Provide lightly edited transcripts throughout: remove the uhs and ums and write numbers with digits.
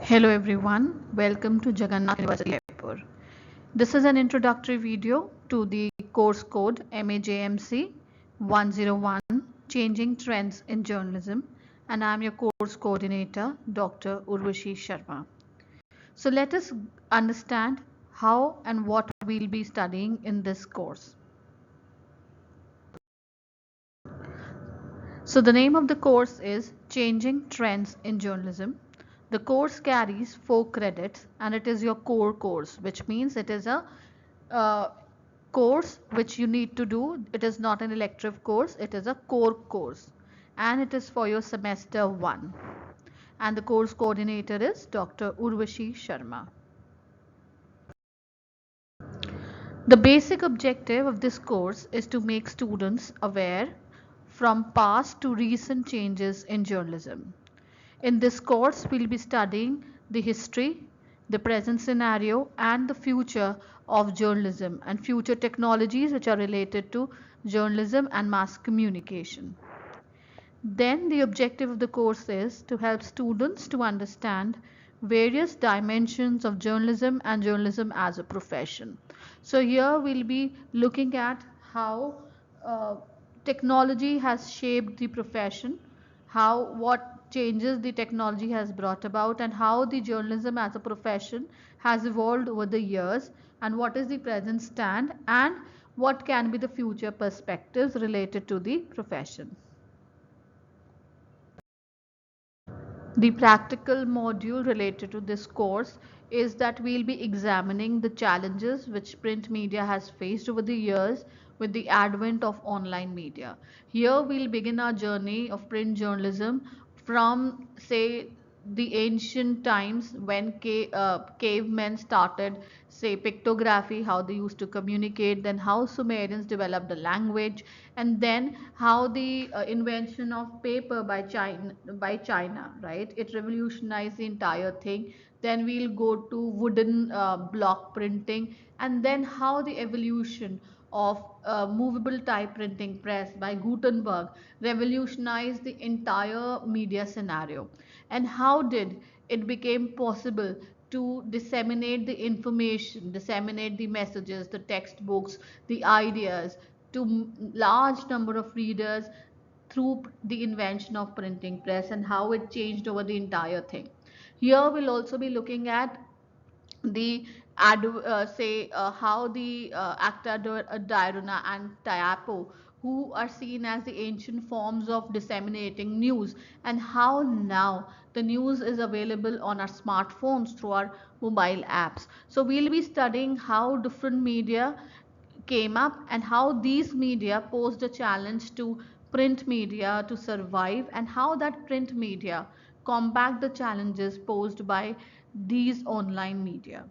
Hello everyone, welcome to Jagan Nath University, Jaipur. This is an introductory video to the course code MAJMC 101 Changing Trends in Journalism, and I am your course coordinator Dr. Urvashi Sharma. So let us understand how and what we'll be studying in this course. So the name of the course is Changing Trends in Journalism. The course carries 4 credits and it is your core course, which means it is a course which you need to do. It is not an elective course, it is a core course and it is for your semester 1. And the course coordinator is Dr. Urvashi Sharma. The basic objective of this course is to make students aware from past to recent changes in journalism. In this course, we'll be studying the history, the present scenario, and the future of journalism and future technologies which are related to journalism and mass communication. Then the objective of the course is to help students to understand various dimensions of journalism and journalism as a profession. So here we'll be looking at how technology has shaped the profession, what changes the technology has brought about, and how the journalism as a profession has evolved over the years, and what is the present stand, and what can be the future perspectives related to the profession. The practical module related to this course is that we'll be examining the challenges which print media has faced over the years with the advent of online media. Here we'll begin our journey of print journalism from, say, the ancient times when cavemen started, say, pictography, how they used to communicate, then how Sumerians developed the language, and then how the invention of paper by China, right? It revolutionized the entire thing. Then we'll go to wooden block printing, and then how the evolution of movable type printing press by Gutenberg revolutionized the entire media scenario, and how did it became possible to disseminate the information, disseminate the messages, the textbooks, the ideas to large number of readers through the invention of printing press, and how it changed over the entire thing. Here we'll also be looking at the how the Acta Diurna and Tiapo, who are seen as the ancient forms of disseminating news, and how now the news is available on our smartphones through our mobile apps. So we'll be studying how different media came up and how these media posed a challenge to print media to survive, and how that print media combat the challenges posed by these online media.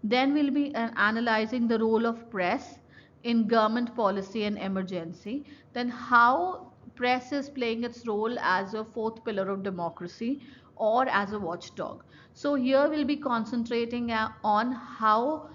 Then we'll be analyzing the role of press in government policy and emergency. Then how press is playing its role as a fourth pillar of democracy or as a watchdog. So here we'll be concentrating on how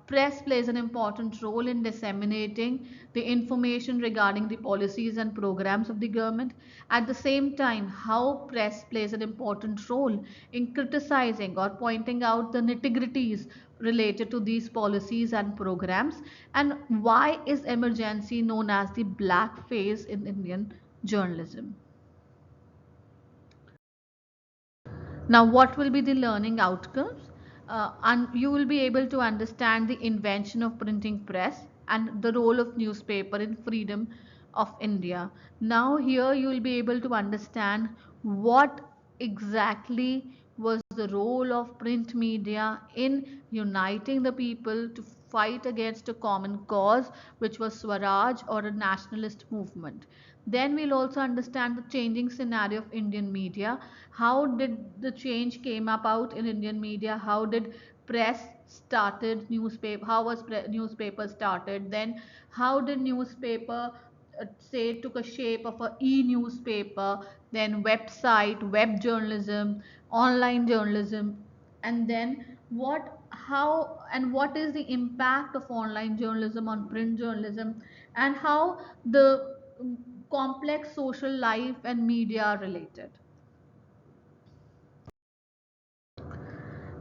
press plays an important role in disseminating the information regarding the policies and programs of the government. At the same time, how press plays an important role in criticizing or pointing out the nitty-gritties related to these policies and programs, and why is emergency known as the black phase in Indian journalism. Now, what will be the learning outcomes? And you will be able to understand the invention of printing press and the role of newspaper in freedom of India. Now, here you will be able to understand what exactly was the role of print media in uniting the people to fight against a common cause, which was Swaraj or a nationalist movement. Then we'll also understand the changing scenario of Indian media. How did the change came about in Indian media? How did press started, newspaper, how was newspaper started? Then how did newspaper say took a shape of a e-newspaper, then website, web journalism, online journalism, and then what is the impact of online journalism on print journalism, and how the complex social life and media are related.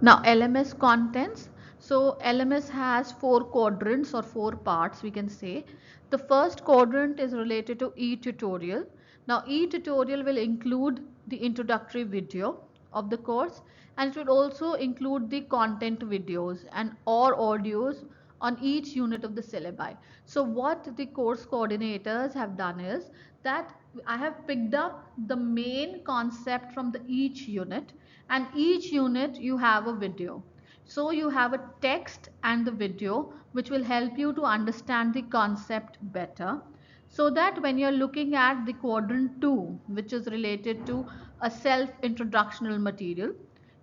Now LMS contents. So LMS has four quadrants or four parts, we can say. The first quadrant is related to e-tutorial. Now e-tutorial will include the introductory video of the course, and it will also include the content videos and or audios on each unit of the syllabi. So what the course coordinators have done is that I have picked up the main concept from the each unit, and each unit you have a video. So you have a text and the video which will help you to understand the concept better, so that when you're looking at the quadrant 2, which is related to a self introductional material,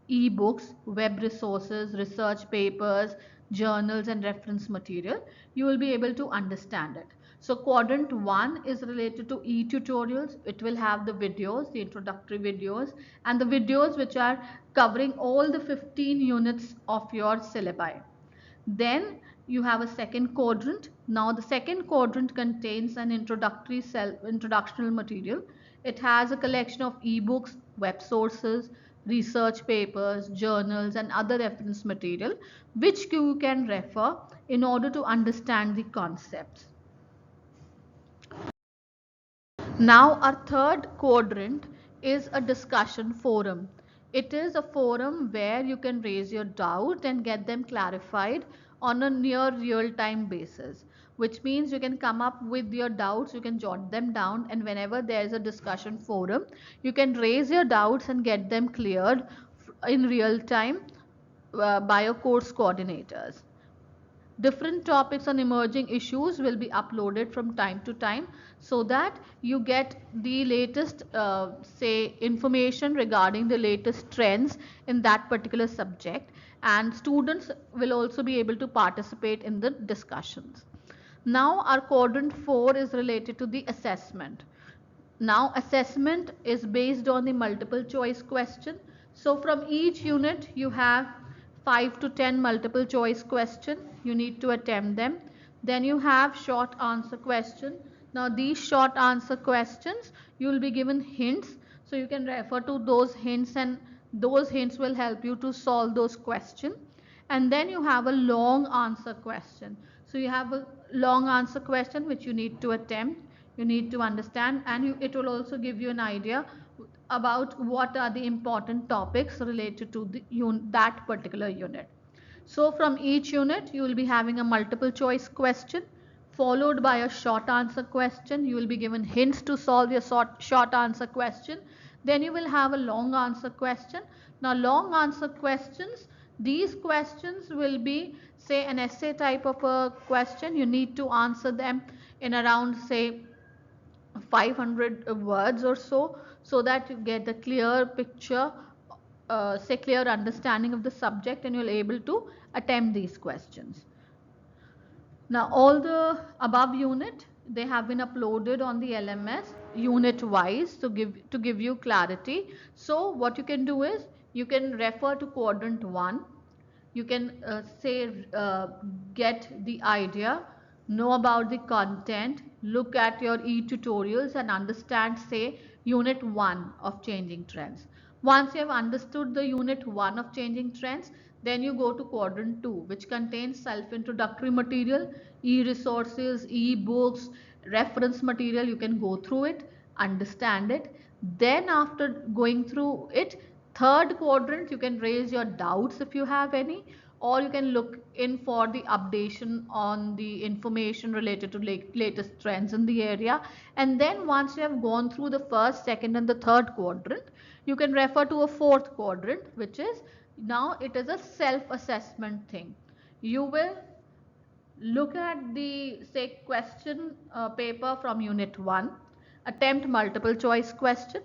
e-books, web resources, research papers, journals and reference material, you will be able to understand it. So quadrant 1 is related to e-tutorials. It will have the videos, the introductory videos, and the videos which are covering all the 15 units of your syllabi. Then you have a second quadrant. Now the second quadrant contains an introductory introductional material. It has a collection of ebooks, web sources, research papers, journals and other reference material which you can refer in order to understand the concepts. Now our third quadrant is a discussion forum. It is a forum where you can raise your doubt and get them clarified on a near real time basis, which means you can come up with your doubts, you can jot them down, and whenever there is a discussion forum, you can raise your doubts and get them cleared in real time by your course coordinators. Different topics on emerging issues will be uploaded from time to time, so that you get the latest say information regarding the latest trends in that particular subject, and students will also be able to participate in the discussions. Now our quadrant 4 is related to the assessment. Now assessment is based on the multiple choice question. So from each unit you have 5 to 10 multiple choice question. You need to attempt them. Then you have short answer question. Now these short answer questions you will be given hints. So you can refer to those hints, and those hints will help you to solve those questions. And then you have a long answer question. So you have a long answer question which you need to attempt, you need to understand, and it will also give you an idea about what are the important topics related to that particular unit. So from each unit you will be having a multiple choice question followed by a short answer question. You will be given hints to solve your short answer question. Then you will have a long answer question. Now long answer questions, these questions will be say an essay type of a question. You need to answer them in around say 500 words or so, so that you get a clear picture, say clear understanding of the subject, and you're able to attempt these questions. Now all the above unit, they have been uploaded on the LMS unit wise to give you clarity. So what you can do is you can refer to quadrant 1. You can say get the idea, know about the content, look at your e-tutorials and understand say unit 1 of changing trends. Once you have understood the unit 1 of changing trends, then you go to quadrant 2, which contains self-introductory material, e-resources, e-books, reference material. You can go through it, understand it. Then after going through it, third quadrant, you can raise your doubts if you have any, or you can look in for the updation on the information related to latest trends in the area. And then once you have gone through the first, second and the third quadrant, you can refer to a fourth quadrant, which is now it is a self-assessment thing. You will look at the say question paper from unit 1, attempt multiple choice question,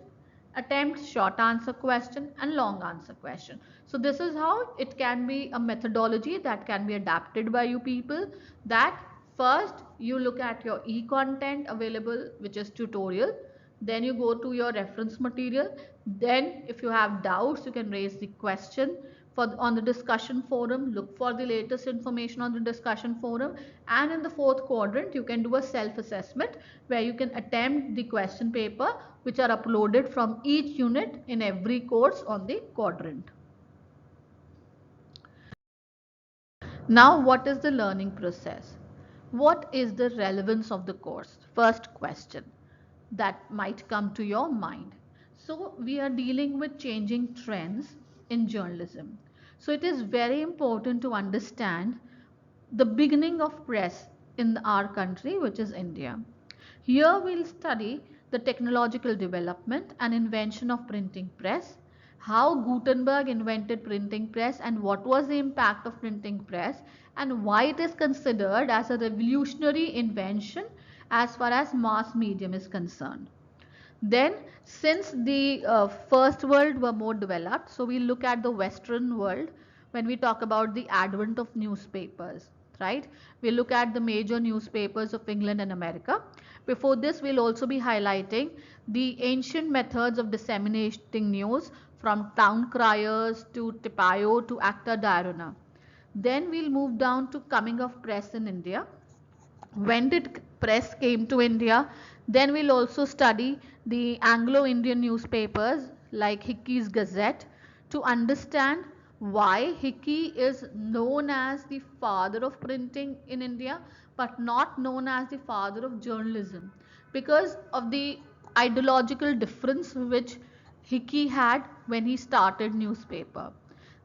attempt short answer question and long answer question. So this is how it can be a methodology that can be adapted by you people, that first you look at your e-content available, which is tutorial, then you go to your reference material, then if you have doubts you can raise the question on the discussion forum, look for the latest information on the discussion forum, and in the fourth quadrant you can do a self-assessment where you can attempt the question paper which are uploaded from each unit in every course on the quadrant. Now, what is the learning process? What is the relevance of the course? First question that might come to your mind. So, we are dealing with changing trends in journalism. So, it is very important to understand the beginning of press in our country, which is India. Here we'll study the technological development and invention of printing press, how Gutenberg invented printing press and what was the impact of printing press, and why it is considered as a revolutionary invention as far as mass medium is concerned. Then, since the first world were more developed, so we look at the Western world when we talk about the advent of newspapers, right? We look at the major newspapers of England and America. Before this, we'll also be highlighting the ancient methods of disseminating news from town criers to Tipayo to Acta Diurna. Then we'll move down to coming of press in India. When did press came to India? Then we'll also study the Anglo-Indian newspapers like Hickey's Gazette to understand why Hickey is known as the father of printing in India but not known as the father of journalism because of the ideological difference which Hickey had when he started newspaper.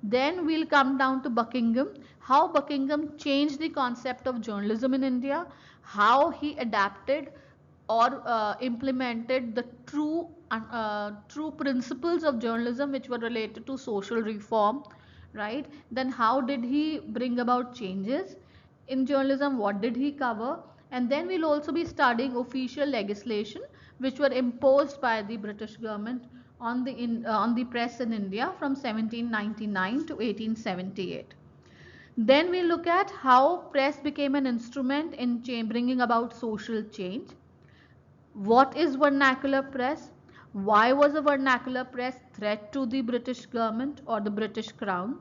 Then we'll come down to Buckingham, how Buckingham changed the concept of journalism in India, how he adapted or implemented the true principles of journalism which were related to social reform, right? Then how did he bring about changes in journalism? What did he cover? And then we'll also be studying official legislation which were imposed by the British government on the press in India from 1799 to 1878. Then we look at how press became an instrument in bringing about social change. What is vernacular press? Why was a vernacular press threat to the British government or the British crown?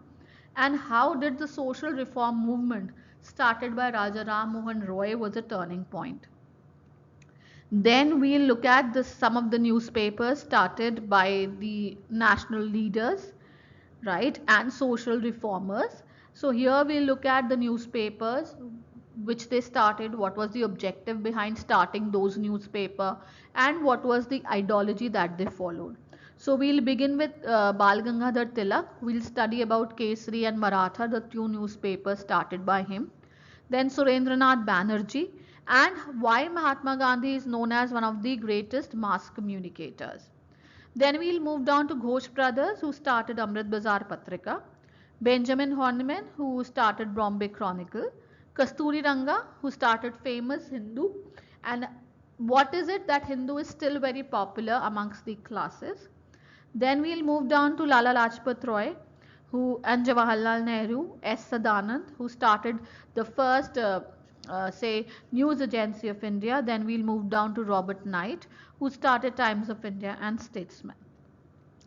And how did the social reform movement started by Raja Ram Mohan Roy was a turning point? Then we'll look at some of the newspapers started by the national leaders, right, and social reformers. So here we'll look at the newspapers which they started, what was the objective behind starting those newspaper, and what was the ideology that they followed. So we'll begin with Bal Gangadhar Tilak. We'll study about Kesari and Maratha, the two newspapers started by him. Then Surendranath Banerjee, and why Mahatma Gandhi is known as one of the greatest mass communicators. Then we'll move down to Ghosh brothers who started Amrit Bazar Patrika, Benjamin Horniman who started Bombay Chronicle, Kasturi Ranga who started famous Hindu, and what is it that Hindu is still very popular amongst the classes. Then we'll move down to Lala Lajpat Roy and Jawaharlal Nehru, S. Sadanand, who started the first, news agency of India. Then we'll move down to Robert Knight, who started Times of India and Statesman.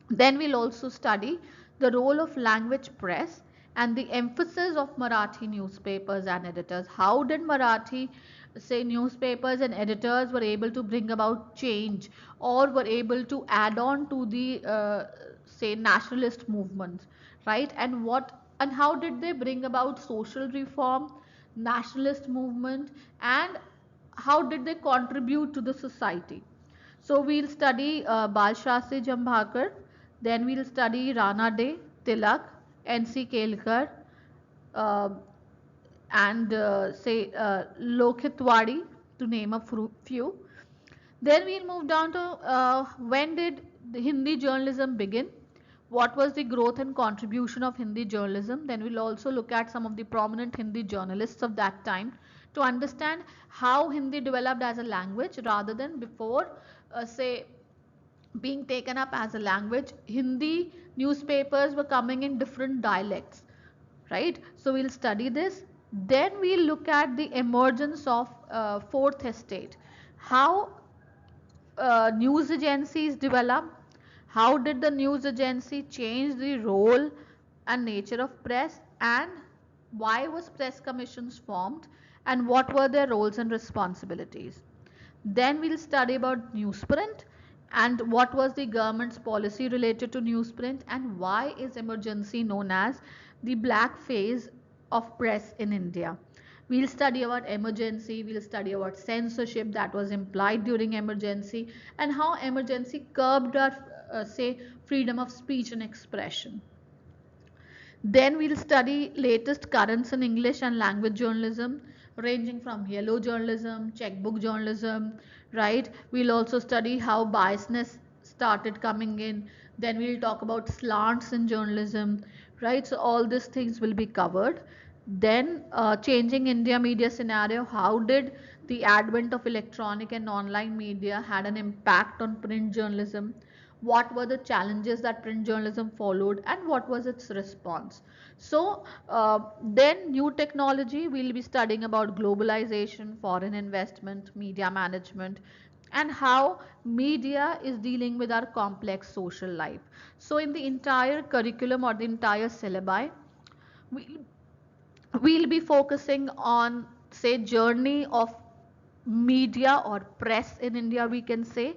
Then we'll also study the role of language press and the emphasis of Marathi newspapers and editors. How did Marathi newspapers and editors were able to bring about change or were able to add on to the nationalist movements, right? And how did they bring about social reform, nationalist movement, and how did they contribute to the society? So we'll study Bal Shastri Jambhakar, then we'll study Rana De, Tilak, N.C. Kelkar, uh, and Lokhitwadi, to name a few. Then we'll move down to when did the Hindi journalism begin? What was the growth and contribution of Hindi journalism? Then we'll also look at some of the prominent Hindi journalists of that time to understand how Hindi developed as a language rather than before, being taken up as a language. Hindi newspapers were coming in different dialects, right? So we'll study this. Then we'll look at the emergence of fourth estate, how news agencies develop, how did the news agency change the role and nature of press, and why was press commissions formed, and what were their roles and responsibilities. Then we'll study about newsprint and what was the government's policy related to newsprint, and why is emergency known as the black phase of press in India. We'll study about emergency, we'll study about censorship that was implied during emergency, and how emergency curbed our, say, freedom of speech and expression. Then we'll study latest currents in English and language journalism, ranging from yellow journalism, checkbook journalism, right? We'll also study how biasness started coming in. Then we'll talk about slants in journalism, right? So all these things will be covered. Then changing India media scenario, how did the advent of electronic and online media had an impact on print journalism? What were the challenges that print journalism followed, and what was its response? So then new technology, we'll be studying about globalization, foreign investment, media management, and how media is dealing with our complex social life. So in the entire curriculum or the entire syllabi, we we'll be focusing on, say, journey of media or press in India, we can say.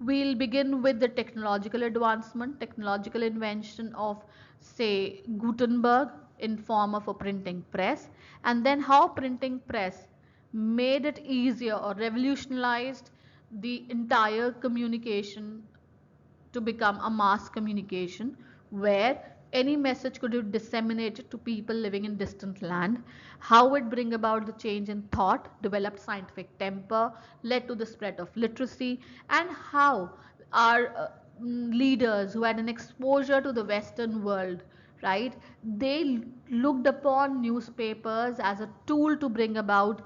We'll begin with the technological advancement, technological invention of, say, Gutenberg in form of a printing press, and then how printing press made it easier or revolutionized the entire communication to become a mass communication where any message could be disseminated to people living in distant land. How it bring about the change in thought, developed scientific temper, led to the spread of literacy, and how our leaders who had an exposure to the Western world, right, they looked upon newspapers as a tool to bring about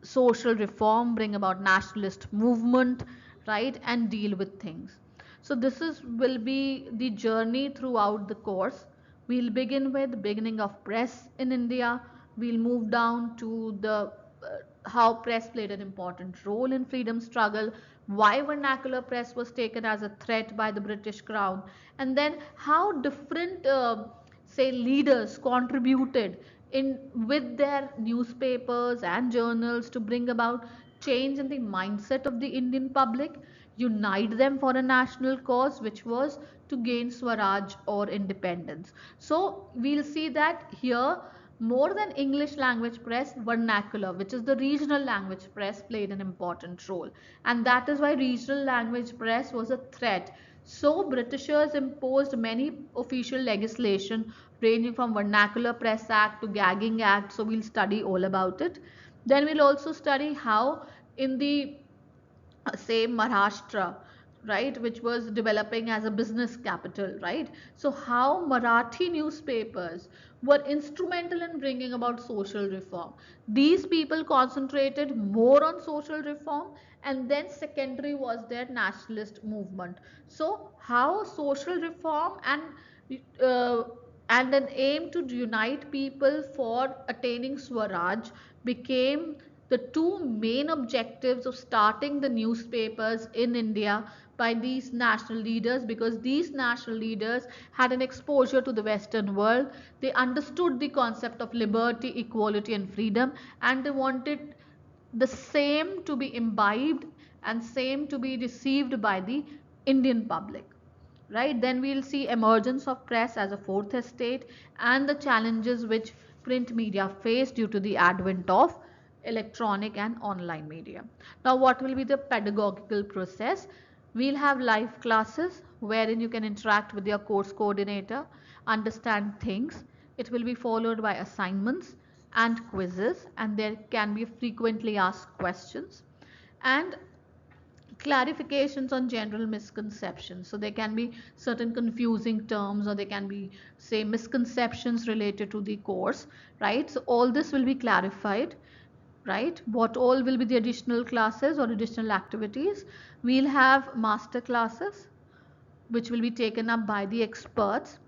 social reform, bring about nationalist movement, right, and deal with things. So this is will be the journey throughout the course. We'll begin with beginning of press in India. We'll move down to the how press played an important role in freedom struggle, why vernacular press was taken as a threat by the British Crown, and then how different say leaders contributed in with their newspapers and journals to bring about change in the mindset of the Indian public, unite them for a national cause, which was to gain Swaraj or independence. So we'll see that here more than English language press, vernacular, which is the regional language press, played an important role. And that is why regional language press was a threat. So Britishers imposed many official legislation ranging from Vernacular Press Act to Gagging Act. So we'll study all about it. Then we'll also study how in the say Maharashtra, right, which was developing as a business capital, right? So how Marathi newspapers were instrumental in bringing about social reform. These people concentrated more on social reform, and then secondary was their nationalist movement. So how social reform uh, and an aim to unite people for attaining Swaraj became the two main objectives of starting the newspapers in India by these national leaders, because these national leaders had an exposure to the Western world. They understood the concept of liberty, equality, and freedom, and they wanted the same to be imbibed and same to be received by the Indian public, right? Then we'll see emergence of press as a fourth estate and the challenges which print media face due to the advent of electronic and online media. Now what will be the pedagogical process? We'll have live classes wherein you can interact with your course coordinator, understand things. It will be followed by assignments and quizzes, and there can be frequently asked questions and clarifications on general misconceptions. So there can be certain confusing terms, or there can be, say, misconceptions related to the course, right? So all this will be clarified, right? What all will be the additional classes or additional activities? We'll have master classes which will be taken up by the experts,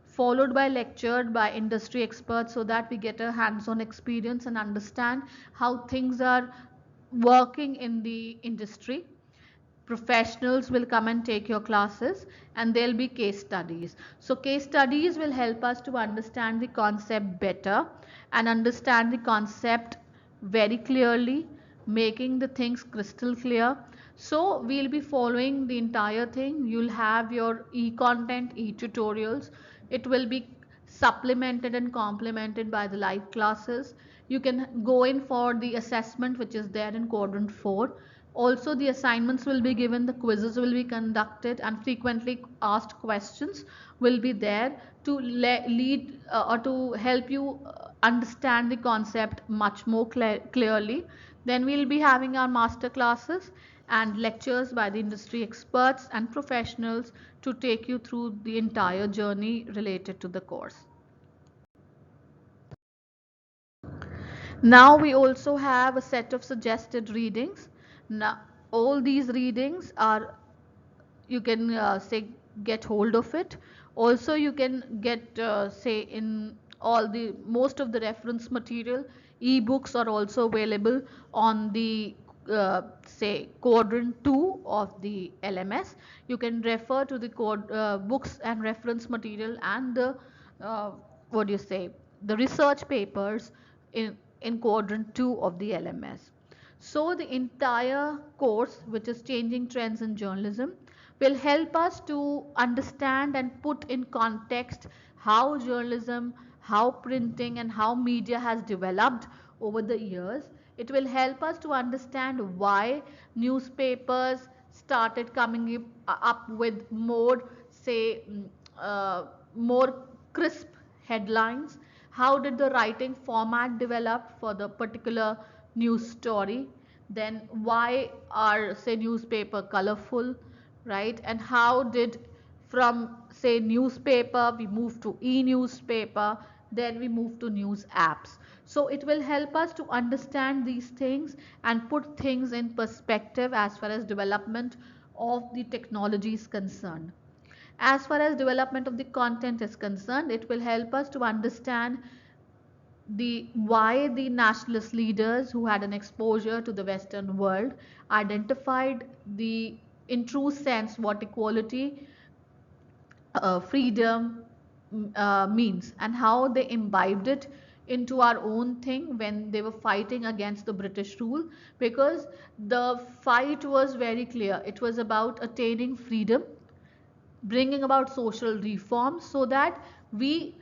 followed by lectured by industry experts, so that we get a hands-on experience and understand how things are working in the industry. Professionals will come and take your classes, and there'll be case studies. So case studies will help us to understand the concept better and understand the concept very clearly, making the things crystal clear. So we'll be following the entire thing. You'll have your e-content, e-tutorials. It will be supplemented and complemented by the live classes. You can go in for the assessment which is there in quadrant 4. Also the assignments will be given, the quizzes will be conducted, and frequently asked questions will be there to lead or to help you understand the concept much more clearly. Then we'll be having our master classes and lectures by the industry experts and professionals to take you through the entire journey related to the course. Now we also have a set of suggested readings. Now all these readings are, you can say, get hold of it. Also you can get say in all the most of the reference material, ebooks are also available on the say quadrant 2 of the LMS. You can refer to the books and reference material and the what do you say, the research papers in quadrant 2 of the LMS. So the entire course, which is Changing Trends in Journalism, will help us to understand and put in context how journalism, how printing and how media has developed over the years. It will help us to understand why newspapers started coming up with more, say, more crisp headlines. How did the writing format develop for the particular news story? Then why are, say, newspaper colorful, right? And how did, from, say, newspaper we move to e-newspaper, then we move to news apps. So it will help us to understand these things and put things in perspective as far as development of the technology is concerned. As far as development of the content is concerned, it will help us to understand the why the nationalist leaders who had an exposure to the Western world identified the, in true sense, what equality, freedom means, and how they imbibed it into our own thing when they were fighting against the British rule. Because the fight was very clear, it was about attaining freedom, bringing about social reforms so that we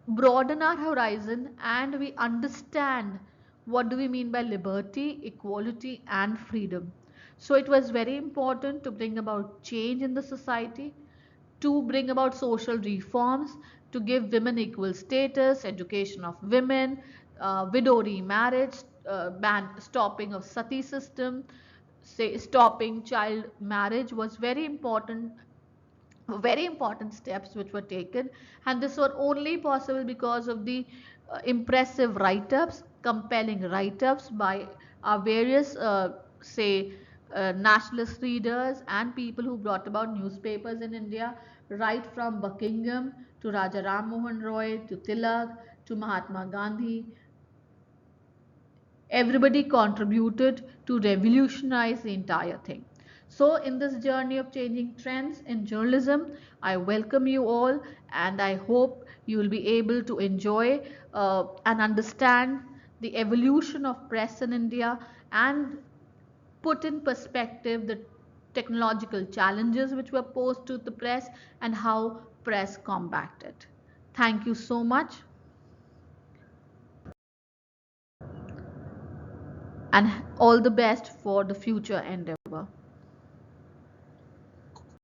broaden our horizon and we understand what do we mean by liberty, equality and freedom. So it was very important to bring about change in the society, to bring about social reforms, to give women equal status, education of women, widow remarriage, stopping of sati system, say stopping child marriage was very important steps which were taken, and this were only possible because of the impressive write-ups, compelling write-ups by our various say nationalist readers and people who brought about newspapers in India, right from Buckingham to Raja Ram Mohan Roy to Tilak to Mahatma Gandhi. Everybody contributed to revolutionize the entire thing. So in this journey of changing trends in journalism, I welcome you all, and I hope you will be able to enjoy and understand the evolution of press in India and put in perspective the technological challenges which were posed to the press and how press combated it. Thank you so much, and all the best for the future endeavor.